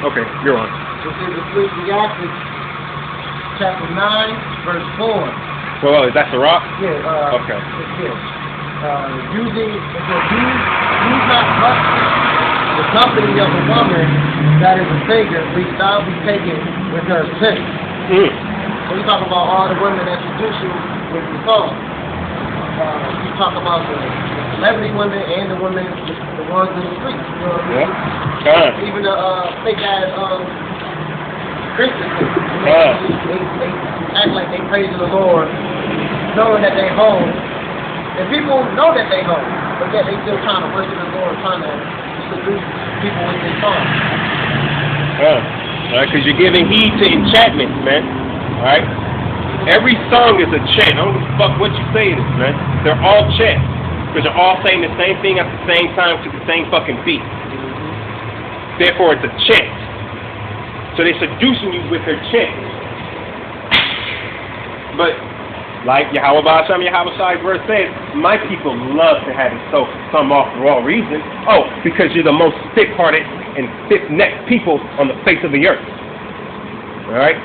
Okay, you're on. This is Ecclesiastes chapter 9, verse 4. Well, is that the rock? Yeah, okay. Use not much the company of a woman that is a figure, lest thou be taken with her sin. So we talk about all the women that seduce you with the song. We talk about the celebrity women and the women, the ones in the streets. You know what I mean? Even the fake ass Christians. They act like they praise the Lord, knowing that they home. And people know that they home, but yet they still trying to worship the Lord, trying to seduce people with their songs. Because you're giving heed to enchantments, man. Alright? Every song is a chant. I don't give a fuck what you say it is, man. They're all chants. Because they're all saying the same thing at the same time to the same fucking beat. Therefore, it's a chant. So they're seducing you with their chant. But, like Yahweh Ba'asham Yahweh verse says, my people love to have it so some off for all reasons. Oh, because you're the most stiff-hearted and stiff-necked people on the face of the earth. Alright?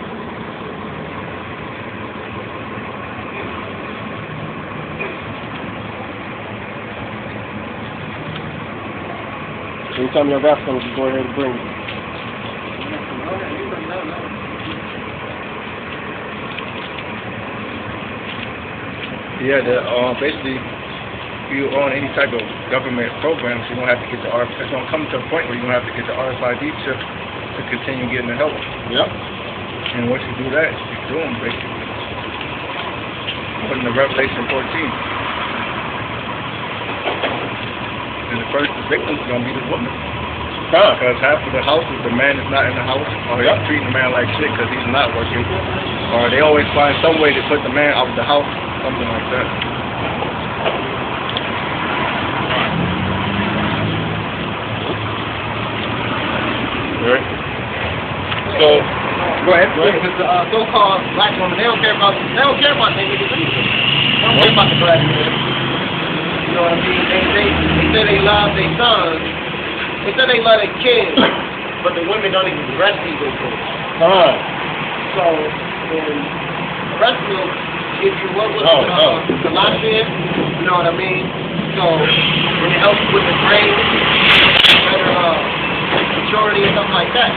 Anytime you're about to go ahead and bring it. Yeah, basically, if you own any type of government programs, you're going to have to get the RFID. It's going to come to a point where you're going to have to get the RFID chip to continue getting the help. Yep. And once you do that, you're doing basically. Putting the Revelation 14. And the first victim is going to be the woman. Because half of the house is the man is not in the house, or they're treating the man like shit because he's not working. Or they always find some way to put the man out of the house, something like that. Alright. So, go ahead. Because the so-called black women, they don't care about their niggas either. They don't care about the black men. You know what I mean? They say they love their sons. They say they love their kids, but the women don't even breastfeed their kids. So, when breast milk gives you what was Colossian, you know what I mean? So, when it helps you with the brain, better maturity and stuff like that.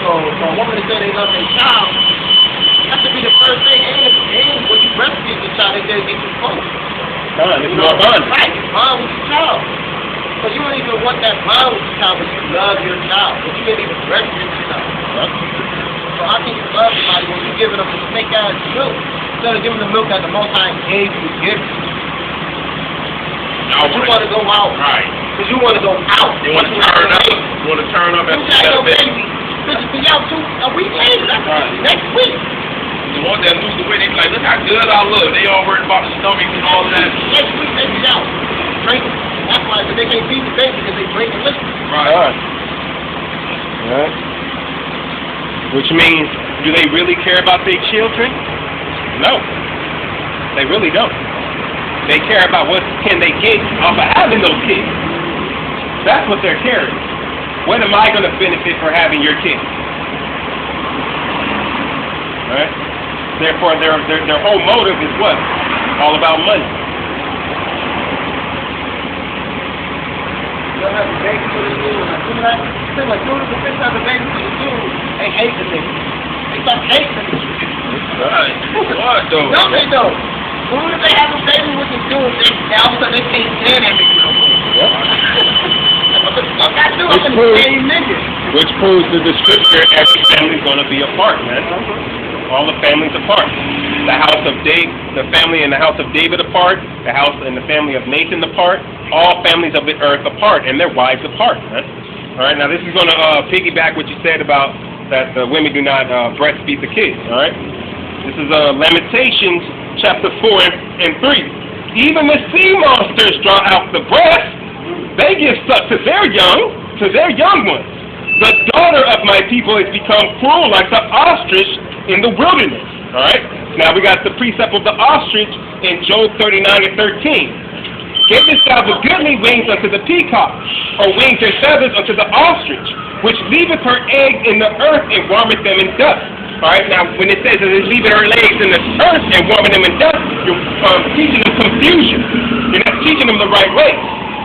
So, for a woman to say they love their child, that should be the first thing. And when you breastfeed your child, they dedicate you close. It's more fun. Right, bond with your child. So you don't even want that bond with your child, but you love your child. But you can't even breastfeed your child. So how can you love somebody when you're giving them the fake ass milk instead of giving them milk that the Most High gave you to give you? You want to go out. Right. Because you want to go out. You want to turn up. You want to turn up at the baby. Bitches be out a week later. That's next week. The ones that lose the weight, they be like, look how good I look. They all worried about the stomach and all that. Next week they be out drinking. That's why they can't feed the baby because they drinking liquor. Right. Which means, do they really care about their children? No. They really don't. They care about what can they get off of having those kids. That's what they're caring. What am I going to benefit for having your kids? Right? Therefore, their whole motive is what? All about money. They'll have a baby for the dude. As soon as the bitch has a baby for the dude, they hate the nigga. They start hating the nigga. Right. What though? No, they don't. As soon as they have a baby with the dude, they all of a sudden they can't stand that nigga no more. What the fuck I do? I'm the same nigga. Which proves that the scripture, every family's going to be apart, man. All the families apart. The house of the family in the house of David apart. The house and the family of Nathan apart. All families of the earth apart, and their wives apart, man. All right. Now this is going to piggyback what you said about that the women do not breastfeed the kids. All right. This is Lamentations chapter 4 and 3. Even the sea monsters draw out the breast. They give suck to their young ones. The daughter of my people has become cruel like the ostrich in the wilderness. All right. Now we got the precept of the ostrich in Job 39 and 13. Givest thou the goodly wings unto the peacock, or wings and feathers unto the ostrich, which leaveth her eggs in the earth and warmeth them in dust. Alright, now when it says that it leaveth her eggs in the earth and warming them in dust, you're teaching them confusion. You're not teaching them the right way.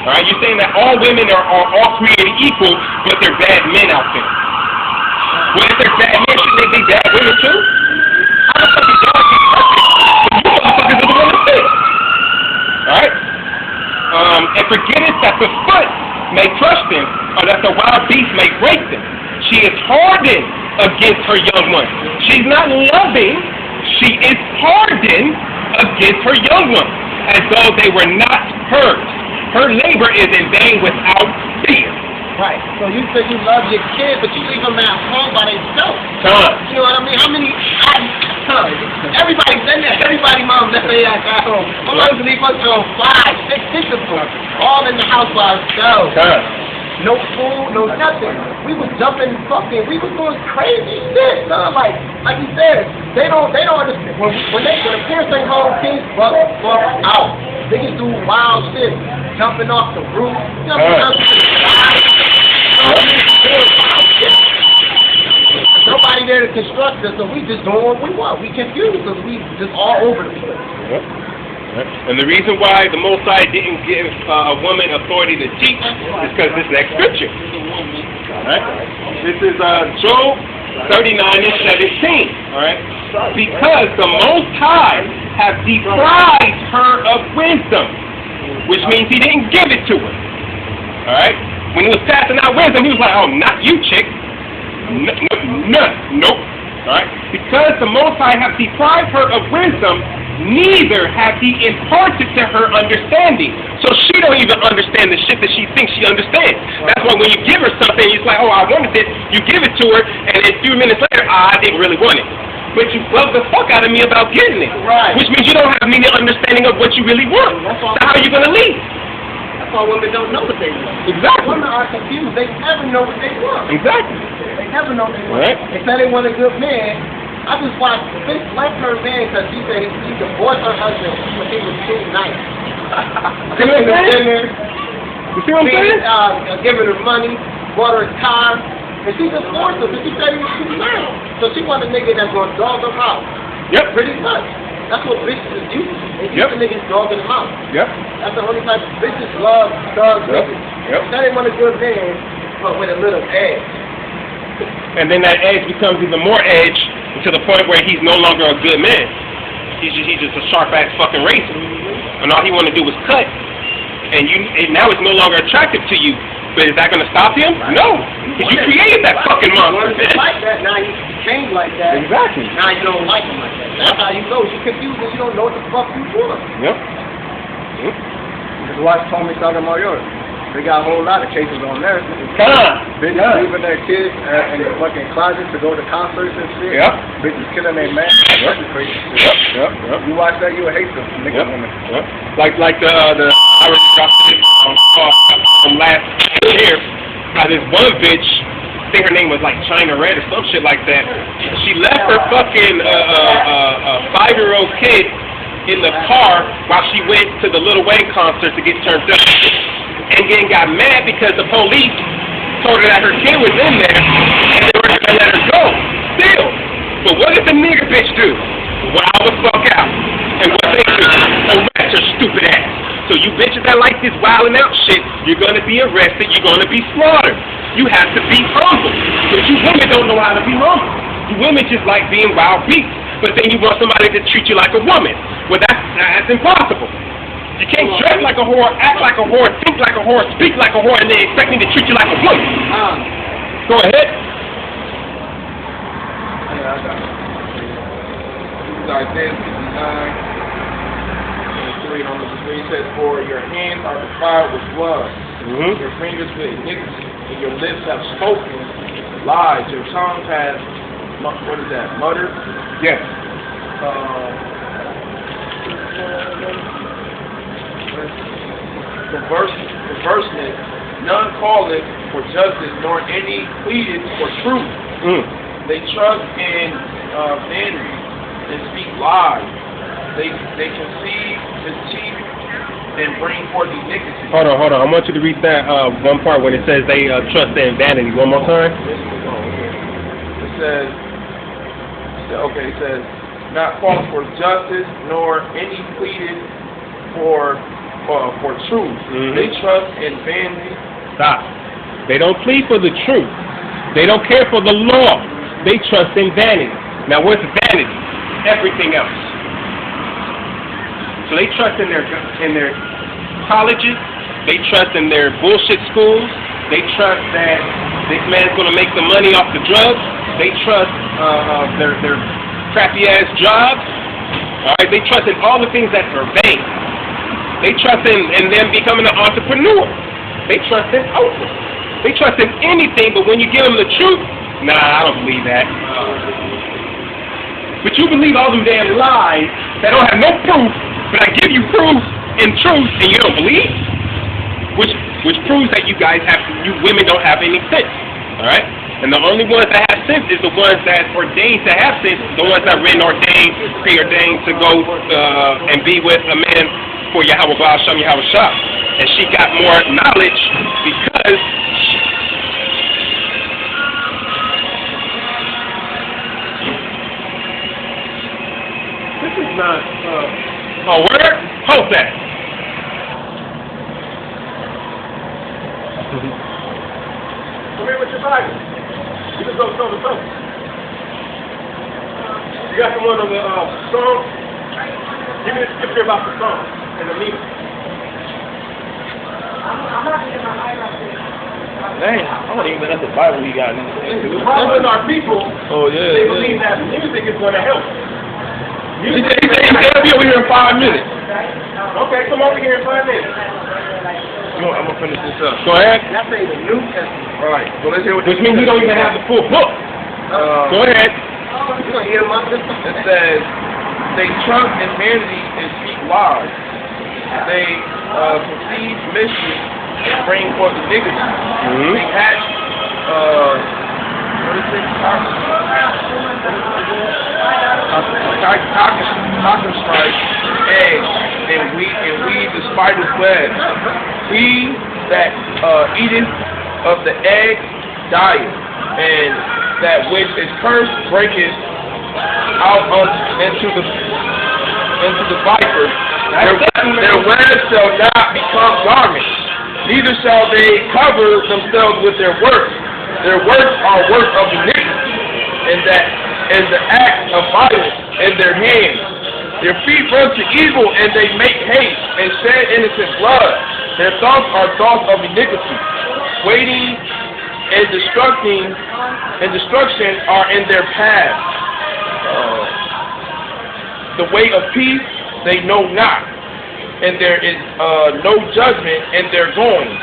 Alright, you're saying that all women are all created equal, but they're bad men out there. Well, if they're bad men, shouldn't they be bad women too? How the fuck is God be perfect? But you motherfuckers are the one to fix. Alright? And forgetteth that the foot may crush them, or that the wild beast may break them. She is hardened against her young ones. She's not loving, she is hardened against her young ones, as though they were not hers. Her labor is in vain without fear. Right. So you say you love your kid, but you leave them at home by themselves. You know what I mean? How many? Everybody's in there. Everybody mom left their ass at home. My mom leave us home 5, 6, 6 of them, all in the house by ourselves. No food, no nothing. We was jumping, fucking. We was doing crazy shit. Like you said, they don't understand. When the parents ain't home, kids fuck out. They can do wild shit, jumping off the roof, jumping up to the side. Doing wild shit. Nobody there to construct us, so we just doing what we want. We confused because we just all over the place. Yep. And the reason why the Most High didn't give a woman authority to teach is because this next scripture. Alright? This is Job 39:17. Alright? Because the Most High have deprived her of wisdom, which means he didn't give it to her. Alright? When he was passing out wisdom, he was like, oh, not you, chick. Nope. Alright? Because the Most High have deprived her of wisdom, neither have he imparted to her understanding. So she don't even understand the shit that she thinks she understands. That's why when you give her something, it's like, oh, I wanted it, you give it to her, and a few minutes later, I didn't really want it. But you love the fuck out of me about getting it. Right. Which means you don't have any understanding of what you really want. So how are you going to leave? That's why women don't know what they want. Exactly. Women are confused. They never know what they want. Exactly. They never know what they want. Right. They say they want a good man. I just watched Fish left her man because she said she divorced her husband when he was too nice. You see what I'm saying? You see what I'm saying? Giving her money, bought her a car, and she divorced him because she said he was too nice. So she wanted a nigga that's going to dog them out. Yep. Pretty much. That's what bitches is used to. They used to niggas dogging them out. Yep. That's the only type of bitches love thugs niggas. Yep. That ain't want a good man, but with a little edge. And then that edge becomes even more edge to the point where he's no longer a good man. He's just a sharp-ass fucking racer. And all he want to do is cut. And now it's no longer attractive to you. But is that going to stop him? No. Because you created that fucking monster. You like that, now you change like that. Exactly. Now you don't like him like that. That's how you know. You're confused and you don't know what the fuck you want. Yep. Just watch Tommy Sotomayor. They got a whole lot of cases on there. Bitches leaving their kids in the fucking closet to go to concerts and shit. Yep. Bitches killing their man. That's crazy shit. Yep. You watch that, you would hate them nigga women. Yep. Like the Irish from last year. This one bitch, I think her name was like China Red or some shit like that. She left her fucking 5-year-old kid in the car while she went to the Lil Wayne concert to get turned up. And then got mad because the police told her that her kid was in there and they were going to let her go. Still. But what did the nigger bitch do? Wild the fuck out. And what they do? Arrest her stupid ass. So you bitches that like this wilding out shit, you're going to be arrested, you're going to be slaughtered. You have to be humble. But you women don't know how to be humble. You women just like being wild beasts. But then you want somebody to treat you like a woman. Well, that's impossible. You can't dress like a whore, act like a whore, think like a whore, speak like a whore, and then expect me to treat you like a woman. Go ahead. Isaiah 69, on the screen says, for your hands are defiled with blood, your fingers with iniquity, and your lips have spoken lies, your tongue has, what is that, muttered? Yes. Perverseness, none calleth for justice, nor any pleaded for truth. They trust in vanity and speak lies. They conceive deceit and bring forth iniquity. Hold on. I want you to read that one part when it says they trust in vanity. One more time. It says, it says, not false for justice, nor any pleaded for truth. They trust in vanity. Stop. They don't plead for the truth. They don't care for the law. They trust in vanity. Now, what's vanity? Everything else. So they trust in their colleges. They trust in their bullshit schools. They trust that this man's going to make the money off the drugs. They trust their crappy ass jobs. All right. They trust in all the things that are vain. They trust in them becoming an entrepreneur. They trust in Oprah. They trust in anything, but when you give them the truth, nah, I don't believe that. But you believe all them damn lies that don't have no proof, but I give you proof and truth, and you don't believe? Which proves that you women don't have any sense. All right? And the only ones that have sense is the ones that ordained to have sense, the ones that were preordained to go and be with a man for Yahweh Baal Shem Yahweh Shah. And she got more knowledge because this is not a word? Hold that. Come here with your Bible. You just go show the song. You got someone on the song? Give me the scripture about the song and the meaning. I'm not getting my Bible. Dang, I don't even know that's the Bible he got in his The problem with our people, they believe that music is going to help. He said he'll be over here in 5 minutes. Okay, come over here in 5 minutes. I'm going to finish this up. Go ahead. That's the New Testament. All right, so let's hear what Which means you don't even have the full book. Go ahead. You gonna hear my sister? It says, they trust in vanity and speak lies. They conceive mystery and bring forth iniquity. They hatch, what is it? Cockastrife, eggs, and weave the spider's web. He that eateth of the egg dieth, and that which is cursed breaketh out into the viper. Their webs shall not become garments, neither shall they cover themselves with their works. Their works are works of iniquity, and the act of violence in their hands. Their feet run to evil, and they make haste, and shed innocent blood. Their thoughts are thoughts of iniquity. Waiting and destruction are in their path. The way of peace they know not, and there is no judgment in their goings.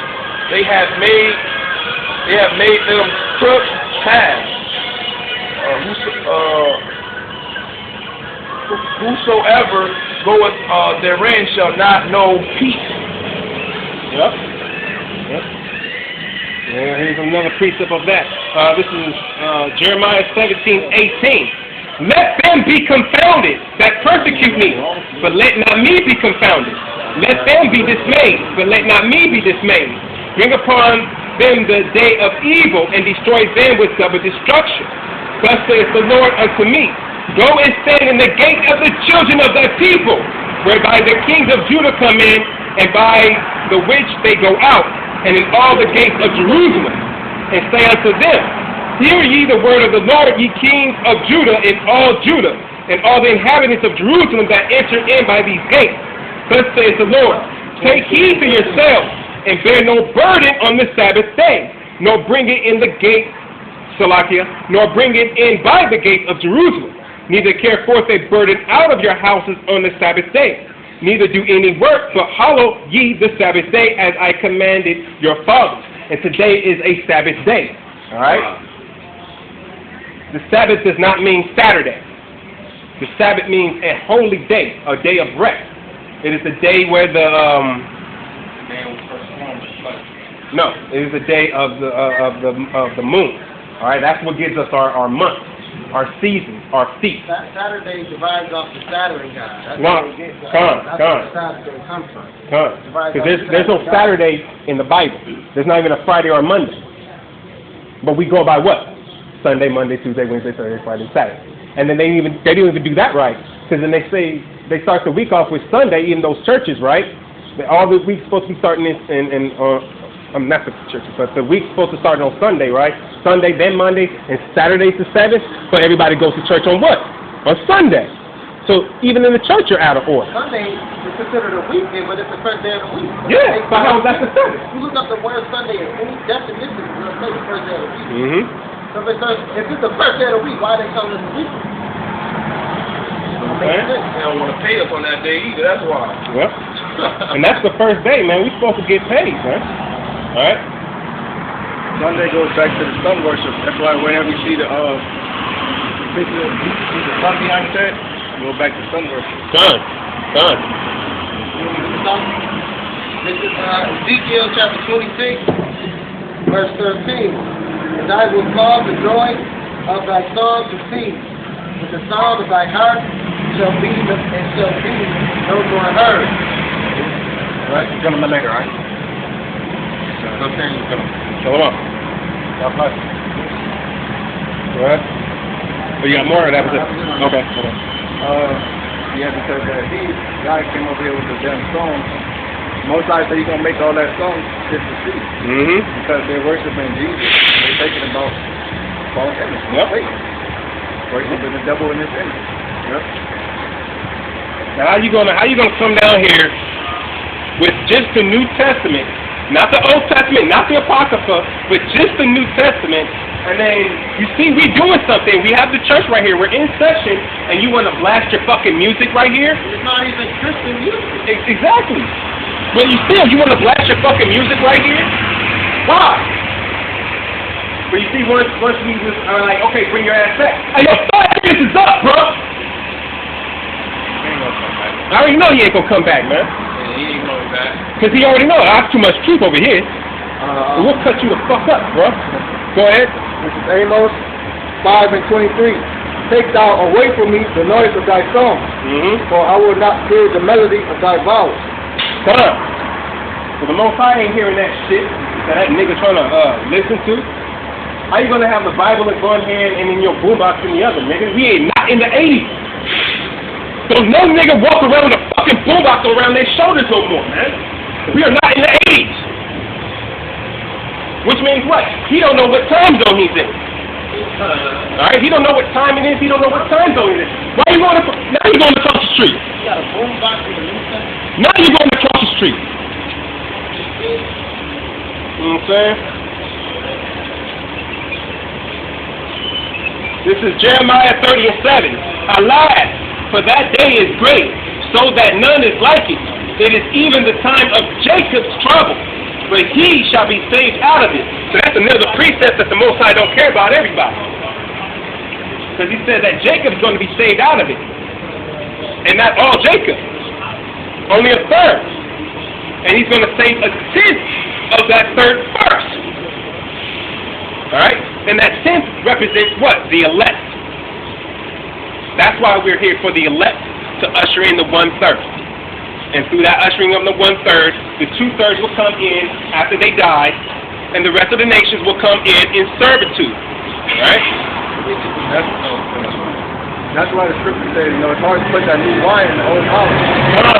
They have made them crooked paths. Whosoever goeth therein shall not know peace. Yep. Yeah, here's another precept of that. This is Jeremiah 17:18. Let them be confounded that persecute me, but let not me be confounded. Let them be dismayed, but let not me be dismayed. Bring upon them the day of evil, and destroy them with double destruction. Thus saith the Lord unto me, go and stand in the gate of the children of thy people, whereby the kings of Judah come in, and by the which they go out, and in all the gates of Jerusalem, and say unto them, hear ye the word of the Lord, ye kings of Judah, and all the inhabitants of Jerusalem that enter in by these gates. Thus saith the Lord, take heed to yourselves, and bear no burden on the Sabbath day, nor bring it in the gate, Salakia, nor bring it in by the gate of Jerusalem. Neither carry forth a burden out of your houses on the Sabbath day. Neither do any work, but hallow ye the Sabbath day as I commanded your fathers. And today is a Sabbath day. All right? The Sabbath does not mean Saturday. The Sabbath means a holy day, a day of rest. It is the day where it is the day of the moon. All right, that's what gives us our month. our seasons, our feasts. Saturday divides off the Saturn God. That's No, where it gets. come. Where Saturday comes from. Because there's no Saturday in the Bible. There's not even a Friday or a Monday. But we go by what? Sunday, Monday, Tuesday, Wednesday, Thursday, Friday, Saturday. And then they don't even do that right. Because then they say they start the week off with Sunday, even those churches, right? All the week's supposed to be starting not the churches, but the week's supposed to start on Sunday, right? Sunday, then Monday, and Saturday's the 7th. But everybody goes to church on what? On Sunday. So even in the church, you're out of order. Sunday is considered a weekday, but it's the first day of the week. Yeah, so how is that the Sunday? You look up the word Sunday in any definition, it's going to say the first day of the week. Mm-hmm. So if it's the first day of the week, why are they calling it a week? Okay. They don't want to pay us on that day either. That's why. Yep. And that's the first day, man. We're supposed to get paid, man. All right? Sunday goes back to the sun worship. That's why whenever you see the picture of the sun behind that, go back to sun worship. Done. This is Ezekiel chapter 26, verse 13. And I will cause the joy of thy song to cease, but the sound of thy heart shall be no more heard. Right? You're gonna later, right? Show them up. God bless you. All right? Oh, you got more of that? Okay. Yeah, because God came over here with the damn song. Most likely he's gonna make all that song just to see. Mm-hmm. Because they're worshiping Jesus. They're thinking about false image. Yep. Worshiping the devil in his image. Yep. Now how you gonna come down here with just the New Testament, not the Old Testament, not the Apocrypha, but just the New Testament, and then you see we doing something. We have the church right here. We're in session, and you want to blast your fucking music right here? It's not even Christian music. Exactly. But you want to blast your fucking music right here? Why? But you see, once we just are like, okay, bring your ass back. Hey, yo, 5 minutes is up, bro. I already know he ain't gonna come back, man. Yeah, he ain't coming back. Because he already know I have too much truth over here. We'll cut you the fuck up, bro. Go ahead. This is Amos 5:23. Take thou away from me the noise of thy song, for I will not hear the melody of thy vows. Come. So the Most High ain't hearing that shit that nigga trying to listen to. How you gonna have the Bible in one hand and in your boombox in the other, nigga? We ain't not in the 80s. So no nigga walk around with a fucking boombox around their shoulders no more, man. We are not in the 80s. Which means what? He don't know what time zone he's in. Alright? He don't know what time it is. He don't know what time zone it is. Why you going to... Now you're going across the street. You got a boombox with a new thing? Now you're going across the street. You know what I'm saying? This is Jeremiah 30:7. Alas, for that day is great, so that none is like it. It is even the time of Jacob's trouble, but he shall be saved out of it. So that's another precept that the Most High don't care about everybody. Because he said that Jacob's going to be saved out of it. And not all Jacob. Only a third. And he's going to save a tenth of that third first. Alright? And that tenth represents what? The elect. That's why we're here, for the elect to usher in the 1/3. And through that ushering of the 1/3, the 2/3 will come in after they die, and the rest of the nations will come in servitude. Alright? That's why the scripture says, it's hard to put that new wine in the old bottle.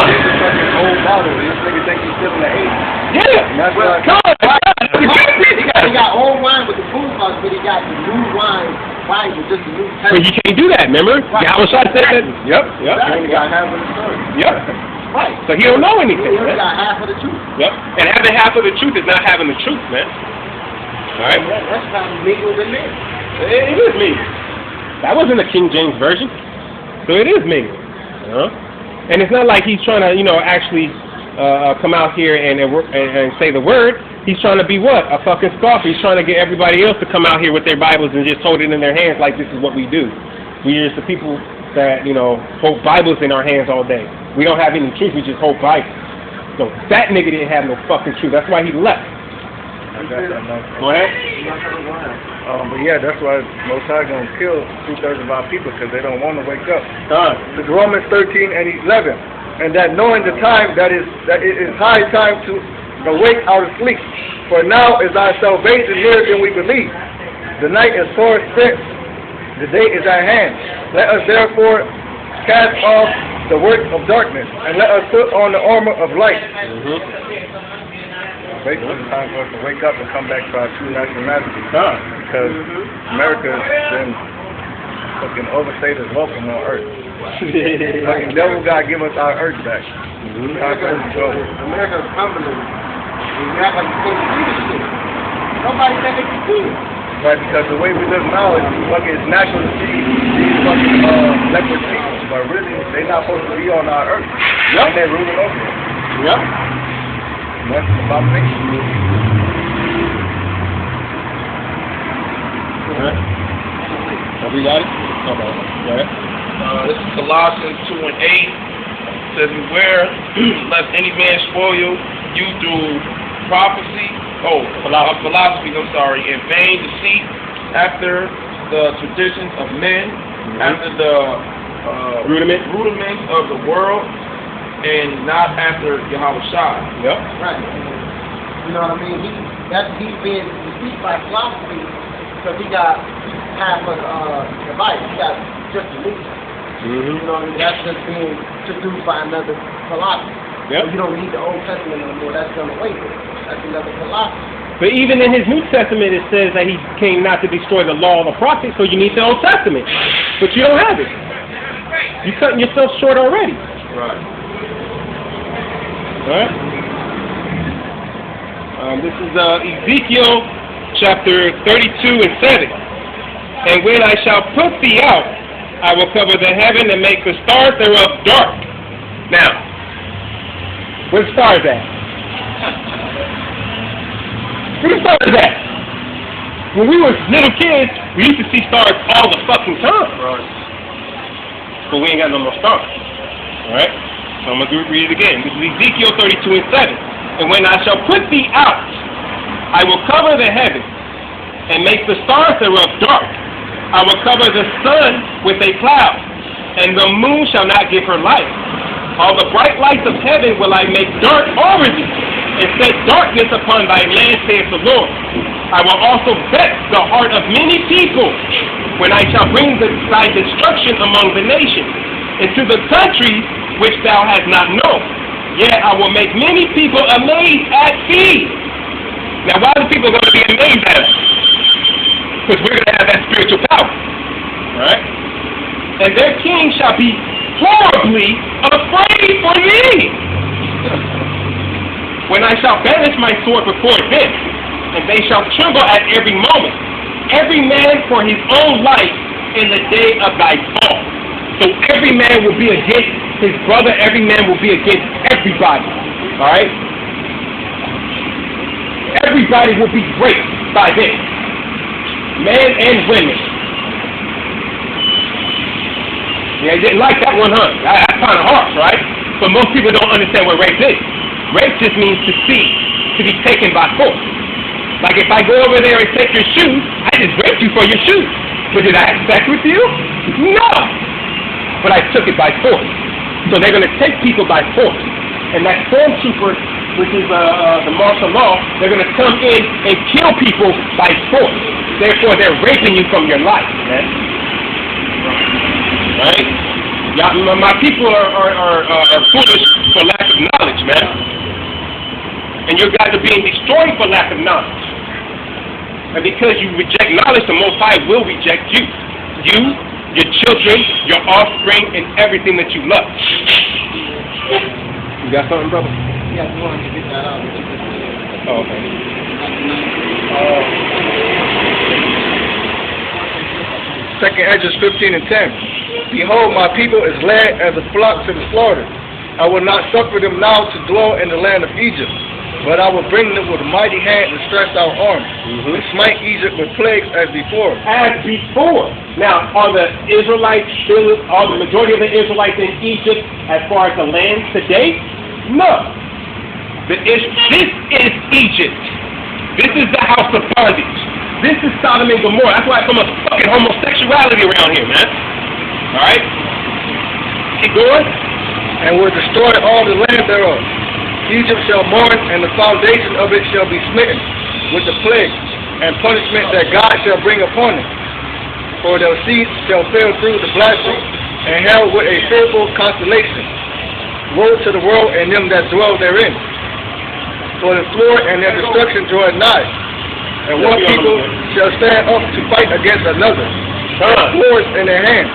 This is fucking old bottle. This nigga think he's still in the 80s. Yeah! And that's why... He got old wine with the boombox, but he got the new wine with just the new But test. you can't do that, remember? Yahushua said that. Yep. He only got half of the story. Yep. Right. So he don't know anything, He only man. got half of the truth. Yep. And having half of the truth is not having the truth, man. Alright? That's how mingled in there. It is mingled. That wasn't the King James Version. So it is mingled. And it's not like he's trying to, actually come out here and say the word. He's trying to be what? A fucking scoffer. He's trying to get everybody else to come out here with their Bibles and just hold it in their hands like this is what we do. We're just the people that, hold Bibles in our hands all day. We don't have any truth. We just hold Bibles. So that nigga didn't have no fucking truth. That's why he left. Go ahead. But yeah, that's why Most High gonna kill 2/3 of our people because they don't want to wake up. It's Romans 13 and 11, and that knowing the time that it is high time to awake out of sleep. For now is our salvation nearer than we believe. The night is far spent, the day is at hand. Let us therefore cast off the works of darkness, and let us put on the armor of light. Basically, it's time for us to wake up and come back to our true nationality. Because America has been fucking overstayed as welcome on earth. Fucking devil God give us our earth back. Time for us to go. America's humbling. You act like you can't see this shit. Nobody said they can see it. Right, because the way we live now is fucking it's natural to see these fucking leopard people, but really they're not supposed to be on our earth. And they're ruling over it. Yep. And that's an abomination. Alright. Have we got it? Okay. Go ahead. This is Colossians 2 and 8. It says, beware lest any man spoil you through philosophy, in vain deceit, after the traditions of men, after the rudiments of the world, and not after Yahweh Shai. Yep. Right. You know what I mean? He's being deceived by philosophy because he got half of the Bible. He got just the New Testament. You know what I mean? That's just being seduced by another philosophy. Yep. So you don't need the Old Testament anymore. That's done away with. That's another philosophy. But even in his New Testament, it says that he came not to destroy the law of the prophets, so you need the Old Testament. But you don't have it. You're cutting yourself short already. Right. All right. This is Ezekiel chapter 32 and 7. And when I shall put thee out, I will cover the heaven and make the stars thereof dark. Now, where the stars at? Where the stars at? When we were little kids, we used to see stars all the fucking time. Right. But we ain't got no more stars. Alright? So I'm going to read it again. This is Ezekiel 32 and 7. And when I shall put thee out, I will cover the heaven and make the stars thereof dark. I will cover the sun with a cloud, and the moon shall not give her light. All the bright lights of heaven will I make dark over thee, and set darkness upon thy land, saith the Lord. I will also vex the heart of many people, when I shall bring thy destruction among the nations, into the countries which thou hast not known. Yet I will make many people amazed at thee. Now, why are the people going to be amazed at us? Because we're going to have that spiritual power. Right? And their king shall be horribly afraid for me. When I shall banish my sword before them, and they shall tremble at every moment, every man for his own life in the day of thy fall. So every man will be against his brother, every man will be against everybody. Alright? Everybody will be raped by them. Men and women. Yeah, you didn't like that one, huh? That's kind of harsh, right? But most people don't understand what rape is. Rape just means to be taken by force. Like if I go over there and take your shoes, I just raped you for your shoes. But did I have sex with you? No. But I took it by force. So they're going to take people by force. And that stormtrooper, which is the martial law, they're going to come in and kill people by force. Therefore, they're raping you from your life, man. Right? My people are foolish for lack of knowledge, man. And your guys are being destroyed for lack of knowledge. And because you reject knowledge, the Most High will reject you. You, your children, your offspring, and everything that you love. You got something, brother? Yeah, we wanted to get that out. Oh, okay. Second Ezra 15 and 10. Behold, my people is led as a flock to the slaughter. I will not suffer them now to dwell in the land of Egypt, but I will bring them with a mighty hand and stretched out arm, and smite Egypt with plagues as before. As before. Now, are the Israelites still, are the majority of the Israelites in Egypt as far as the land today? No. This is Egypt. This is the house of bondage. This is Sodom and Gomorrah. That's why it's so much fucking homosexuality around here, man. Alright? Keep going. And will destroy all the land thereof. Egypt shall mourn, and the foundation of it shall be smitten with the plague and punishment that God shall bring upon it. For their seed shall fail through the blasphemy, and hell with a fearful constellation. Woe to the world and them that dwell therein. For the floor and their destruction draweth nigh. And one people shall stand up to fight against another, swords in their hands.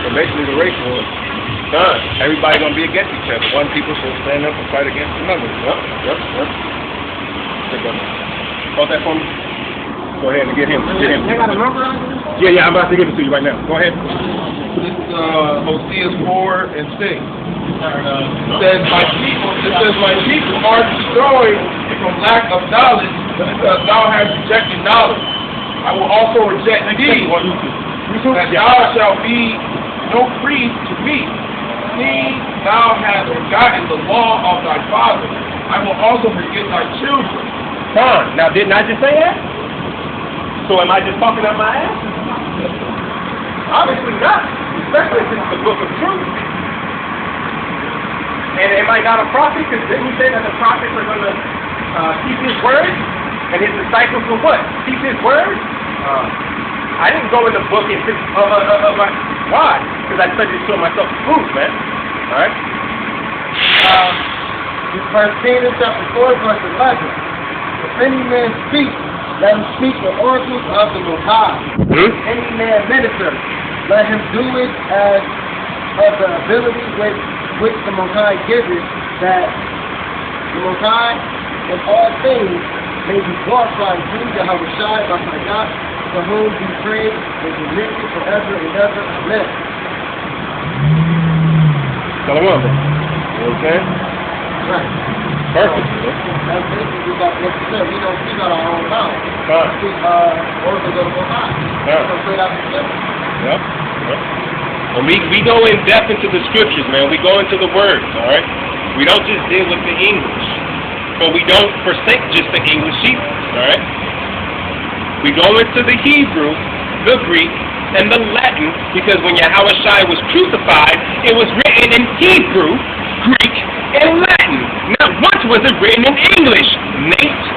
So basically the race war. Everybody gonna be against each other. One people shall stand up and fight against another. Yep. Hold that for me. Go ahead and get him. They got a number on it? Yeah, I'm about to give it to you right now. Go ahead. This is Hosea 4 and 6. It says, my people are destroyed from lack of knowledge, because thou hast rejected knowledge. I will also reject thee, that thou shalt be no priest to me. See, thou hast forgotten the law of thy father. I will also forget thy children. Now didn't I just say that? So am I just talking out my ass? Obviously not. Especially if it's the book of truth. And am I not a prophet? Because didn't he say that the prophets are going to keep his word? And his disciples will what? Keep his word? I didn't go in the book and why? Because I studied it to myself to prove, man. Alright? First Peter chapter 4, verse 11. If any man speak, let him speak the oracles of the Most High. Any man minister, let him do it as of the ability which the Most High giveth, that the Most High in all things may be glorified through Jehovah Shai by my God, to whom be praised and dominion forever and ever. Amen. Shalom, bro. Okay? Right. Perfect. That's basically what you said. We don't speak out our own mouth. We speak oracles of the Most High. So straight out of the scripture. Yep. When we go in depth into the scriptures, man, we go into the words, all right? We don't just deal with the English, but we don't forsake just the English either, all right? We go into the Hebrew, the Greek, and the Latin, because when Yahushua was crucified, it was written in Hebrew, Greek, and Latin. Not once was it written in English, Nate.